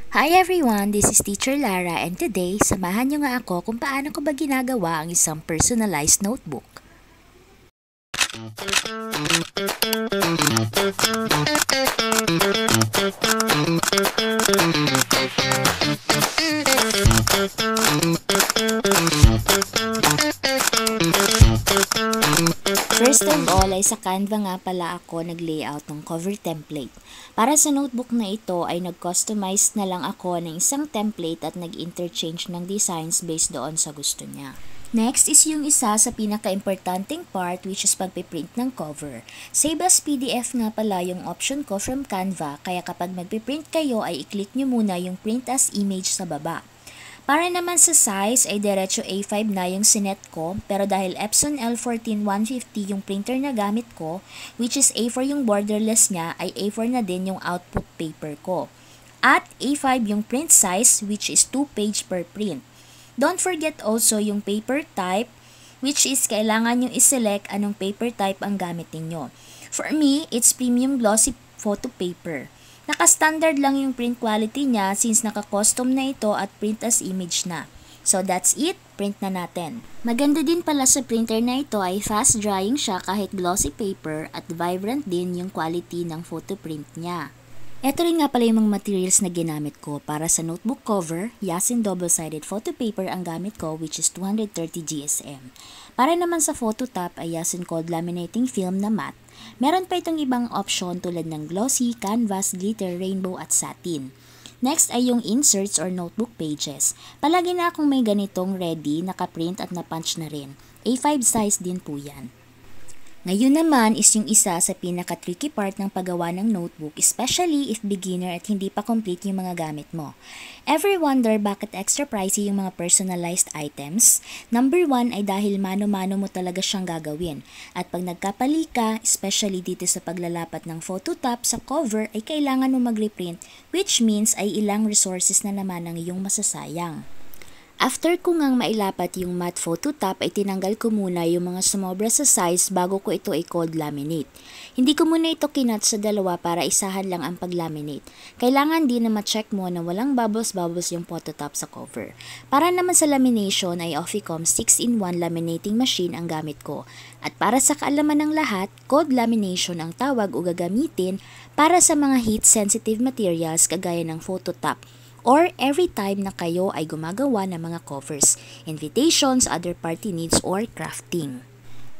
Hi everyone, this is Teacher Lara and today, samahan niyo nga ako kung paano ko ba ginagawa ang isang personalized notebook. First of all ay sa Canva nga pala ako nag-layout ng cover template. Para sa notebook na ito ay nag-customize na lang ako ng isang template at nag-interchange ng designs based doon sa gusto niya. Next is yung isa sa pinaka-importanting part which is pagpiprint ng cover. Save as PDF nga pala yung option ko from Canva kaya kapag magpiprint kayo ay i-click nyo muna yung print as image sa baba. Para naman sa size ay diretso A5 na yung sinet ko pero dahil Epson L14-150 yung printer na gamit ko which is A4 yung borderless niya ay A4 na din yung output paper ko. At A5 yung print size which is 2 page per print. Don't forget also yung paper type which is kailangan nyo iselect anong paper type ang gamit ninyo. For me, it's premium glossy photo paper. Naka-standard lang yung print quality niya since naka-custom na ito at print as image na. So that's it, print na natin. Maganda din pala sa printer na ito ay fast drying siya kahit glossy paper at vibrant din yung quality ng photo print niya. Ito rin nga pala yung mga materials na ginamit ko para sa notebook cover, Yasin double-sided photo paper ang gamit ko which is 230 GSM. Para naman sa photo top ay Yasin cold laminating film na matte. Meron pa itong ibang option tulad ng glossy, canvas, glitter, rainbow at satin. Next ay yung inserts or notebook pages. Palagi na akong may ganitong ready, nakaprint at na-punch na rin. A5 size din po yan. Ngayon naman is yung isa sa pinaka-tricky part ng paggawa ng notebook, especially if beginner at hindi pa complete yung mga gamit mo. Ever wonder bakit extra pricey yung mga personalized items? Number 1 ay dahil mano-mano mo talaga siyang gagawin. At pag nagkapali ka, especially dito sa paglalapat ng photo top sa cover, ay kailangan mo mag-reprint, which means ay ilang resources na naman ang iyong masasayang. After ko ngang mailapat yung matte photo top ay tinanggal ko muna yung mga sumobra sa size bago ko ito i-cold laminate. Hindi ko muna ito kinat sa dalawa para isahan lang ang pag-laminate. Kailangan din na ma-check mo na walang bubbles-bubbles yung photo top sa cover. Para naman sa lamination ay Officom 6-in-1 laminating machine ang gamit ko. At para sa kaalaman ng lahat, cold lamination ang tawag o gagamitin para sa mga heat-sensitive materials kagaya ng photo top. Or every time na kayo ay gumagawa ng mga covers, invitations, other party needs, or crafting.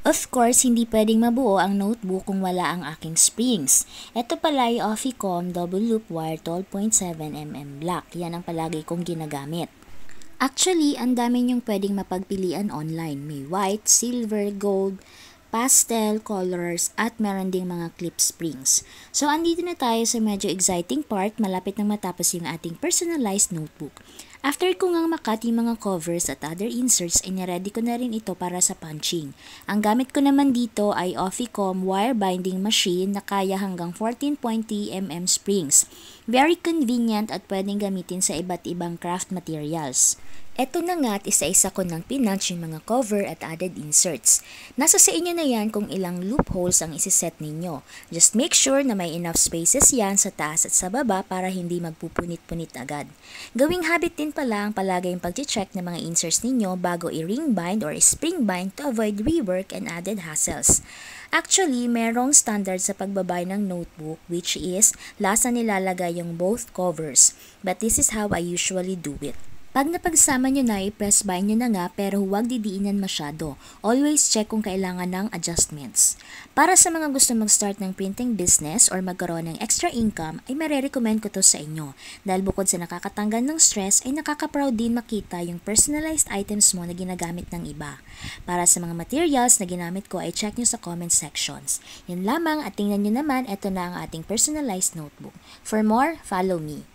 Of course, hindi pwedeng mabuo ang notebook kung wala ang aking springs. Ito pala ay Officom double loop wire 12.7mm black. Yan ang palagi kong ginagamit. Actually, ang dami niyong pwedeng mapagpilian online. May white, silver, gold, pastel colors at meron ding mga clip springs. So, andito na tayo sa medyo exciting part, malapit nang matapos yung ating personalized notebook. After ko ngang makat yung mga covers at other inserts, ay niready ko na rin ito para sa punching. Ang gamit ko naman dito ay Officom wire binding machine na kaya hanggang 14.3mm springs. Very convenient at pwedeng gamitin sa iba't ibang craft materials. Eto na nga't isa-isa ko ng pinunch yung mga cover at added inserts. Nasa sa inyo na yan kung ilang loopholes ang isiset ninyo. Just make sure na may enough spaces yan sa taas at sa baba para hindi magpupunit-punit agad. Gawing habit din pala ang palaging pag-check ng mga inserts ninyo bago i-ring bind or spring bind to avoid rework and added hassles. Actually, merong standard sa pagbabay ng notebook which is last na nilalagay yung both covers. But this is how I usually do it. Pag napagsama nyo na, i-press bind nyo na nga pero huwag didiinan masyado. Always check kung kailangan ng adjustments. Para sa mga gusto mag-start ng printing business or magkaroon ng extra income, ay marirecommend ko to sa inyo. Dahil bukod sa nakakatanggal ng stress, ay nakaka-proud din makita yung personalized items mo na ginagamit ng iba. Para sa mga materials na ginamit ko, ay check nyo sa comment sections. Yun lamang at tingnan nyo naman, ito na ang ating personalized notebook. For more, follow me.